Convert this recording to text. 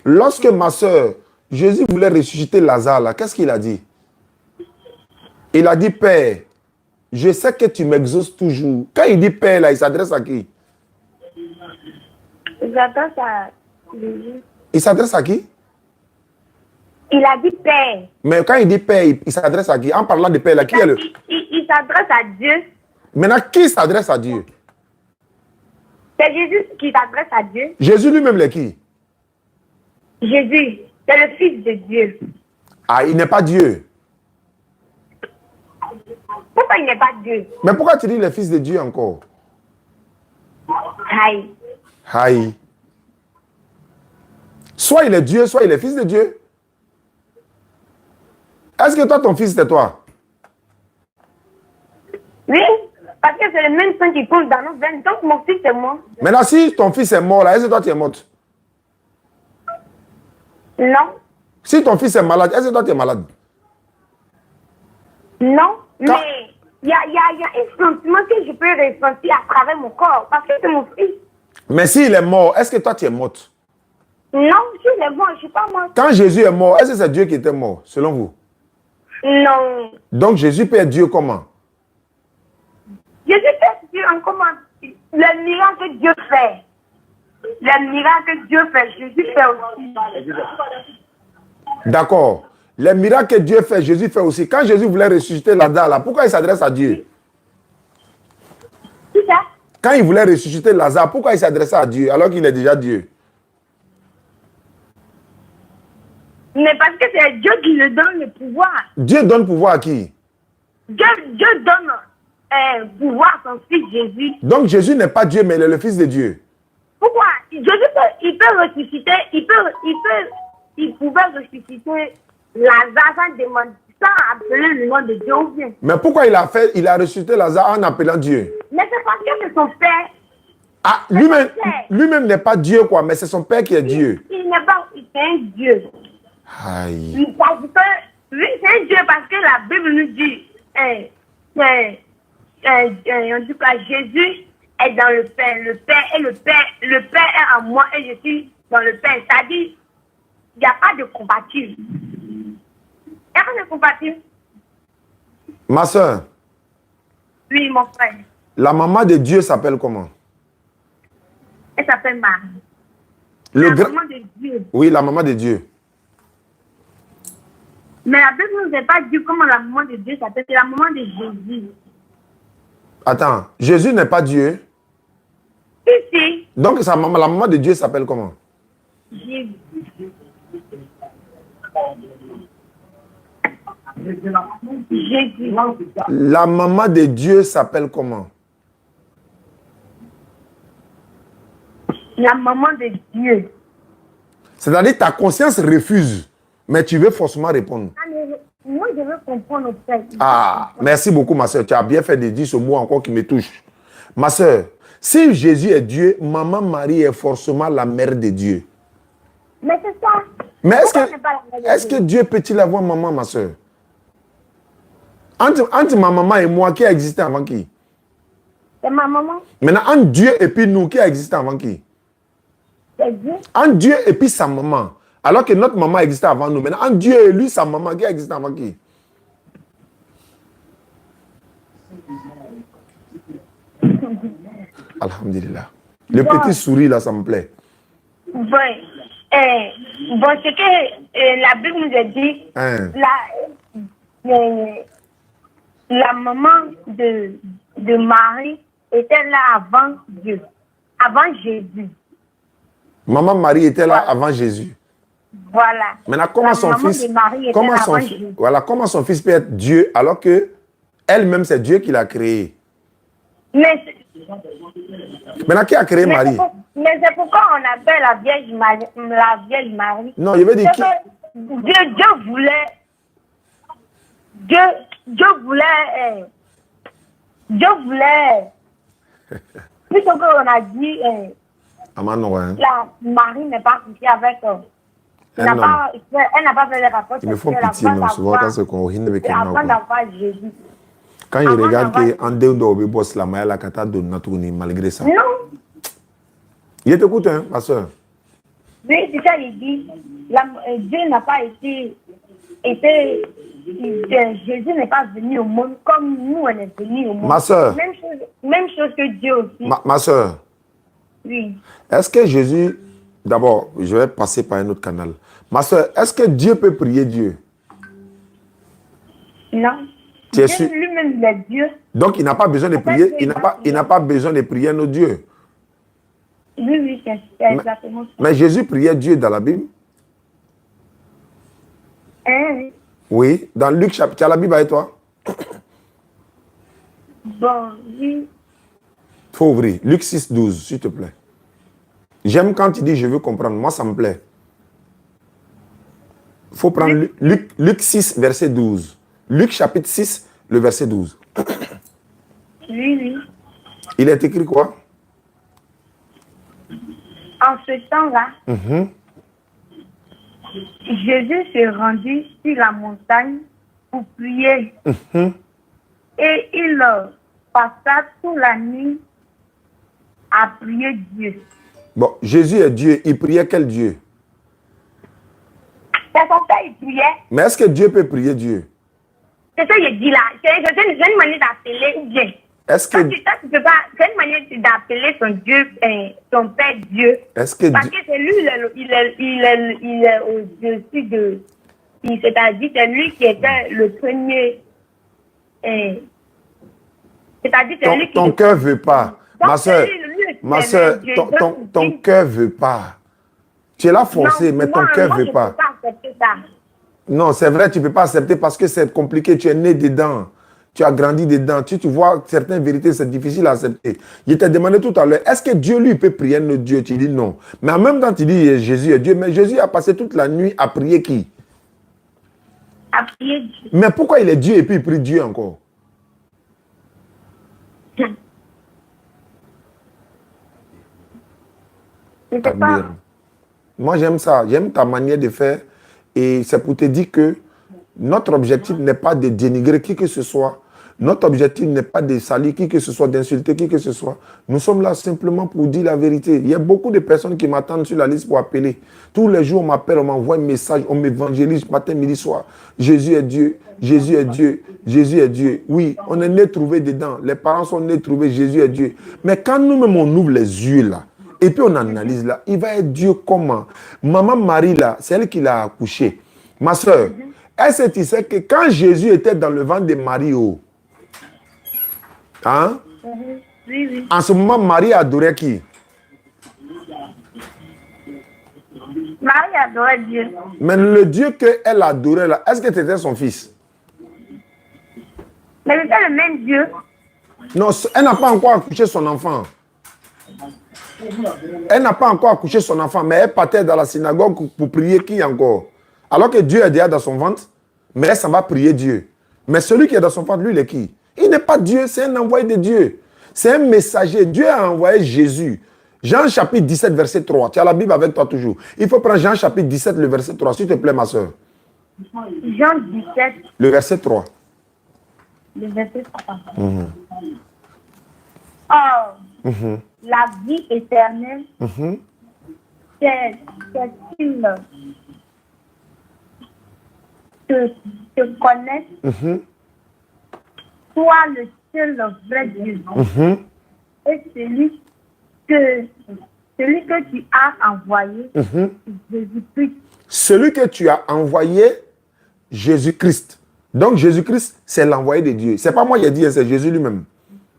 Lorsque ma soeur, Jésus voulait ressusciter Lazare, là, qu'est-ce qu'il a dit? Il a dit, Père, je sais que tu m'exauces toujours. Quand il dit Père, là, il s'adresse à qui? Il s'adresse à Jésus. Il s'adresse à qui? Il a dit Père. Mais quand il dit Père, il s'adresse à qui? En parlant de Père, là, qui est le... Il s'adresse à Dieu. Maintenant, qui s'adresse à Dieu? C'est Jésus qui s'adresse à Dieu. Jésus lui-même, il est qui? Jésus, c'est le Fils de Dieu. Ah, il n'est pas Dieu. Pourquoi il n'est pas Dieu? Mais pourquoi tu dis le Fils de Dieu encore? Aïe. Aïe. Soit il est Dieu, soit il est Fils de Dieu. Est-ce que toi, ton fils, c'est toi? Oui, parce que c'est le même sang qui coule dans nos veines. Donc mon fils c'est moi. Maintenant, si ton fils est mort, là, est-ce que toi, tu es morte? Non. Si ton fils est malade, est-ce que toi, tu es malade? Non. Mais il y a un sentiment que je peux ressentir à travers mon corps. Parce que c'est mon fils. Mais s'il est mort, est-ce que toi, tu es morte? Non, s'il est mort, je ne suis pas morte. Quand Jésus est mort, est-ce que c'est Dieu qui était mort, selon vous? Non. Donc, Jésus peut être Dieu comment? Jésus peut Dieu en comment? Le miracle que Dieu fait. Le miracle que Dieu fait, Jésus fait aussi. D'accord. Les miracles que Dieu fait, Jésus fait aussi. Quand Jésus voulait ressusciter Lazare, là, pourquoi il s'adresse à Dieu? C'est ça? Quand il voulait ressusciter Lazare, pourquoi il s'adressait à Dieu alors qu'il est déjà Dieu? Mais parce que c'est Dieu qui lui donne le pouvoir. Dieu donne pouvoir à qui? Dieu donne pouvoir à son fils Jésus. Donc Jésus n'est pas Dieu, mais il est le Fils de Dieu. Pourquoi? Jésus il peut ressusciter, il pouvait ressusciter Lazare sans appeler le nom de Dieu ou bien. Mais pourquoi il a ressuscité Lazare en appelant Dieu? Mais c'est parce que c'est son père. Ah, lui-même n'est pas Dieu, quoi, mais c'est son Père qui est Dieu. Il n'est pas, c'est un Dieu. Aïe. Parce que, oui, c'est un Dieu parce que la Bible nous dit, en tout cas, Jésus est dans le Père. Le Père est en moi et je suis dans le Père. C'est-à-dire, il n'y a pas de compatible. Il n'y a pas de compatible. Ma soeur. Oui, mon frère. La maman de Dieu s'appelle comment? Elle s'appelle Marie. Maman de Dieu. Oui, la maman de Dieu. Mais la Bible ne nous a pas dit comment la maman de Dieu s'appelle. C'est la maman de Jésus. Attends, Jésus n'est pas Dieu? Si. Donc la maman de Dieu s'appelle comment? Jésus. Jésus. La maman de Dieu s'appelle comment? La maman de Dieu. C'est-à-dire ta conscience refuse, mais tu veux forcément répondre. Moi, je veux comprendre au fait. Ah, merci beaucoup, ma soeur. Tu as bien fait de dire ce mot encore qui me touche. Ma soeur, si Jésus est Dieu, maman Marie est forcément la mère de Dieu. Mais c'est ça. Mais est-ce que Dieu peut-il avoir maman, ma soeur? Entre ma maman et moi, qui a existé avant qui? C'est ma maman. Maintenant, entre Dieu et puis nous, qui a existé avant qui? C'est Dieu. Entre Dieu et puis sa maman. Alors que notre maman existait avant nous. Maintenant, entre Dieu et lui, sa maman, qui a existé avant qui? Alhamdulillah. Le petit sourire là, ça me plaît. Bon, ce que la Bible nous a dit, la maman de Marie était là avant Dieu, avant Jésus. Maman Marie était là avant Jésus. Voilà. Maintenant, comment son fils peut être Dieu alors que elle-même c'est Dieu qui l'a créé? Maintenant, qui a créé Marie? Mais c'est pourquoi on appelle la Vierge Marie. Non, je veux dire qui... Dieu voulait plutôt qu'on a dit la Marie n'est pas couchée avec elle n'a pas fait les rapports. Ils me font pitié, non, souvent quand c'est qu'on rit avec avant d'avoir Jésus. Quand il regarde qu'en dehors de boss la maille la cata de Natouni malgré ça. Non. Il t'écoute, hein, ma soeur. Oui, c'est ça, il dit. Dieu n'a pas été Jésus n'est pas venu au monde comme nous, on est venus au monde. Ma soeur. Même chose que Dieu aussi. Ma soeur. Oui. Est-ce que Jésus... D'abord, je vais passer par un autre canal. Ma soeur, est-ce que Dieu peut prier Dieu? Non. Tu es Dieu sûr? lui-même, il est Dieu. Donc, il n'a pas besoin de prier. Il n'a pas besoin de prier nos dieux. Oui, c'est exactement ça. Mais Jésus priait Dieu dans la Bible. Hein? Oui, dans Luc chapitre. Tu as la Bible avec toi? Bon, oui. Il faut ouvrir. Luc 6, 12, s'il te plaît. J'aime quand tu dis je veux comprendre. Moi, ça me plaît. Il faut prendre Luc 6, verset 12. Luc chapitre 6, le verset 12. Oui. Il est écrit quoi? En ce temps-là, Jésus se rendit sur la montagne pour prier. Et il passa toute la nuit à prier Dieu. Bon, Jésus est Dieu. Il priait quel Dieu? C'est comme ça il priait. Mais est-ce que Dieu peut prier Dieu? C'est ça qu'il dit là. C'est une manière d'appeler ou bien. Est-ce que... tu peux pas, c'est une manière d'appeler ton Dieu, ton Père Dieu. Est-ce que Parce que c'est lui, il est au-dessus de... C'est-à-dire, c'est lui qui était le premier... c'est-à-dire, c'est lui qui... Ton cœur ne veut pas. Ma soeur, ton cœur ne veut pas. Tu es là forcé, mais ton cœur ne veut pas. Je ne peux pas accepter ça. Non, c'est vrai, tu ne peux pas accepter parce que c'est compliqué. Tu es né dedans. Tu as grandi dedans. Tu vois certaines vérités, c'est difficile à accepter. Je t'ai demandé tout à l'heure, est-ce que Dieu, lui, peut prier notre Dieu? Tu dis non. Mais en même temps, tu dis Jésus est Dieu. Mais Jésus a passé toute la nuit à prier qui? À prier Dieu. Mais pourquoi il est Dieu et puis il prie Dieu encore? Pas... Moi, j'aime ça. J'aime ta manière de faire. Et c'est pour te dire que notre objectif n'est pas de dénigrer qui que ce soit. Notre objectif n'est pas de salir qui que ce soit, d'insulter qui que ce soit. Nous sommes là simplement pour dire la vérité. Il y a beaucoup de personnes qui m'attendent sur la liste pour appeler. Tous les jours, on m'appelle, on m'envoie un message, on m'évangélise matin, midi, soir. Jésus est Dieu, Jésus est Dieu, Jésus est Dieu. Oui, on est né trouvé dedans. Les parents sont nés trouver Jésus est Dieu. Mais quand nous-mêmes, on ouvre les yeux là, et puis on analyse là, il va être Dieu comment? Maman Marie là, c'est elle qui l'a accouché. Ma soeur, est-ce que tu sais que quand Jésus était dans le ventre de Marie, hein? Oui. En ce moment, Marie adorait qui? Marie adorait Dieu. Mais le Dieu qu'elle adorait là, est-ce que c'était son fils? Mais c'était le même Dieu. Non, elle n'a pas encore accouché son enfant. Elle n'a pas encore accouché son enfant, mais elle partait dans la synagogue pour prier qui encore? Alors que Dieu est déjà dans son ventre, mais elle s'en va prier Dieu. Mais celui qui est dans son ventre, lui, il est qui? Il n'est pas Dieu, c'est un envoyé de Dieu. C'est un messager. Dieu a envoyé Jésus. Jean chapitre 17, verset 3. Tu as la Bible avec toi toujours. Il faut prendre Jean chapitre 17, le verset 3. S'il te plaît, ma soeur. Jean 17. Le verset 3. Le verset 3. Or, la vie éternelle, c'est qu'il te connaisse, toi le seul vrai Dieu, et celui que tu as envoyé, Jésus-Christ. Celui que tu as envoyé, Jésus-Christ. Donc Jésus-Christ, c'est l'envoyé de Dieu. Ce n'est pas moi qui ai dit, c'est Jésus lui-même.